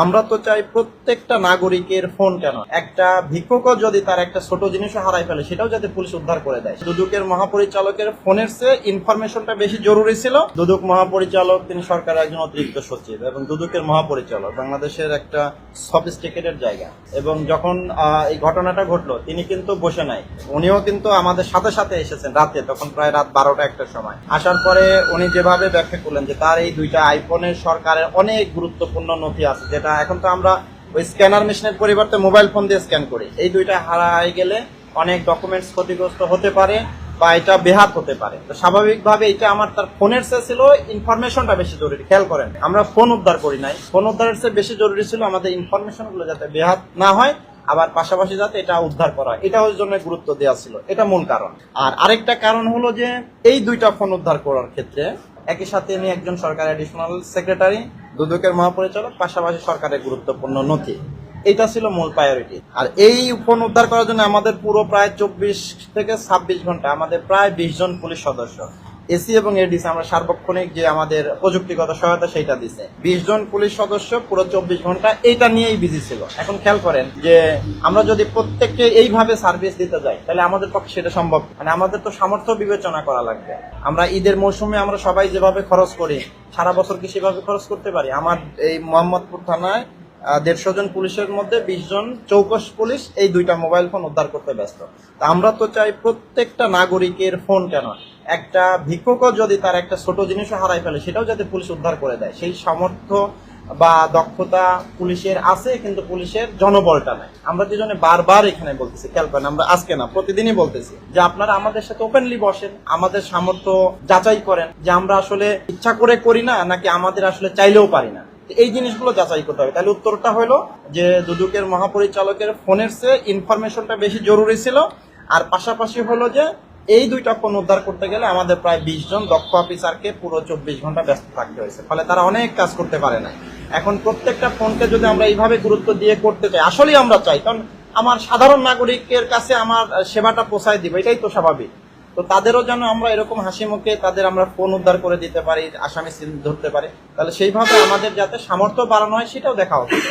আমরা তো চাই প্রত্যেকটা নাগরিকের ফোন কেন একটা ভিক্ষুকও যদি তার একটা ছোট জিনিসও হারাই ফেলে সেটাও যাতে পুলিশ উদ্ধার করে দেয়। দুদকের মহাপরিচালকের ফোনের চেয়ে ইনফরমেশনটা বেশি জরুরি ছিল। দুদক মহাপরিচালক তিনি সরকারের একজন অতিরিক্ত সচিব এবং দুদকের মহাপরিচালক বাংলাদেশের একটা সফিস্টিকেটেড জায়গা। এবং যখন এই ঘটনাটা ঘটলো তিনি কিন্তু বসে নাই, উনিও কিন্তু আমাদের সাথে সাথে এসেছেন রাতে, তখন প্রায় রাত 12টা-1টার সময় আসার পরে উনি যেভাবে ব্যাখ্যা করলেন যে তার এই দুইটা আইফোনের সরকারের অনেক গুরুত্বপূর্ণ নথি আছে, যেটা এখন তো আমরা ওই স্ক্যানার মেশিনের পরিবর্তে মোবাইল ফোন দিয়ে স্ক্যান করি, এই দুইটা হারাই গেলে অনেক ডকুমেন্টস ক্ষতিগ্রস্ত হতে পারে বা এটা বেহাত হতে পারে। তো স্বাভাবিকভাবে এটা আমার তার ফোনের চেয়ে ছিল ইনফরমেশনটা বেশি জরুরি। খেয়াল করেন, আমরা ফোন উদ্ধার করি নাই, ফোন উদ্ধারের চেয়ে বেশি জরুরি ছিল আমাদের ইনফরমেশন গুলো যাতে বেহাত না হয়, আবার পাশাপাশি যাতে এটা উদ্ধার করা, এটা ওই জন্য গুরুত্ব দেওয়া ছিল, এটা মূল কারণ। আর আরেকটা কারণ হলো যে এই দুইটা ফোন উদ্ধার করার ক্ষেত্রে একই সাথে আমি একজন সরকার অ্যাডিশনাল সেক্রেটারি, দুদকের মহাপরিচালক, পাশাপাশি সরকারের গুরুত্বপূর্ণ নথি, এটা ছিল মূল প্রায়োরিটি। আর এই ফোন উদ্ধার করার জন্য আমাদের পুরো প্রায় 24 থেকে 26 ঘন্টা আমাদের প্রায় 20 জন পুলিশ সদস্য, এসি এবং এডিসি, আমরা সার্বক্ষণিক যে আমাদের প্রযুক্তিগত সহায়তা সেইটা দিছে। 20 জন পুলিশ সদস্য পুরো 24 ঘন্টা এইটা নিয়েই বিজি ছিল। এখন খেয়াল করেন যে আমরা যদি প্রত্যেককে এইভাবে সার্ভিস দিতে যাই তাহলে আমাদের পক্ষে সেটা সম্ভব, মানে আমাদের তো সামর্থ্য বিবেচনা করা লাগবে। আমরা ঈদের মৌসুমে আমরা সবাই যেভাবে খরচ করি সারা বছর কি সেভাবে খরচ করতে পারি? আমার এই মোহাম্মদপুর থানায় 150 জন পুলিশের মধ্যে 20 জন চৌকস পুলিশ এই দুইটা মোবাইল ফোন উদ্ধার করতে ব্যস্ত। তা আমরা তো চাই প্রত্যেকটা নাগরিকের ফোন কেন একটা ভিক্ষুকও যদি তার একটা ছোট জিনিসও হারাই ফেলে সেটাও যাতে পুলিশ উদ্ধার করে দেয়, সেই সামর্থ্য বা দক্ষতা পুলিশের আছে, কিন্তু পুলিশের জনবলটা নাই। আমরা দুজনে বারবার এখানে বলতেছি, খেয়াল করেন, আমরা আজকে না প্রতিদিনই বলতেছি যে আপনারা আমাদের সাথে ওপেনলি বসেন, আমাদের সামর্থ্য যাচাই করেন যে আমরা আসলে ইচ্ছা করে করি না নাকি আমাদের আসলে চাইলেও পারি না, এই জিনিসগুলো যাচাই করতে হবে। তাহলে উত্তরটা হলো যে দুদকের মহাপরিচালকের ফোনের চেয়ে ইনফরমেশনটা বেশি জরুরি ছিল। আর পাশাপাশি হলো যে এই দুইটা ফোন উদ্ধার করতে গেলে আমাদের প্রায় 20 জন দক্ষ অফিসারকে পুরো 24 ঘন্টা ব্যস্ত থাকতে হয়েছে, ফলে তারা অনেক কাজ করতে পারে না। এখন প্রত্যেকটা ফোনকে যদি আমরা এইভাবে গুরুত্ব দিয়ে করতে চাই, আসলেই আমরা চাই, কারণ আমার সাধারণ নাগরিকের কাছে আমার সেবাটা পৌঁছায় দিব, এটাই তো স্বাভাবিক। তো তাদেরও যেন আমরা এরকম হাসি মুখে তাদের আমরা ফোন উদ্ধার করে দিতে পারি, আসামি ধরতে পারি, তাহলে সেইভাবে আমাদের যাতে সামর্থ্য বাড়ানো হয় সেটাও দেখা উচিত।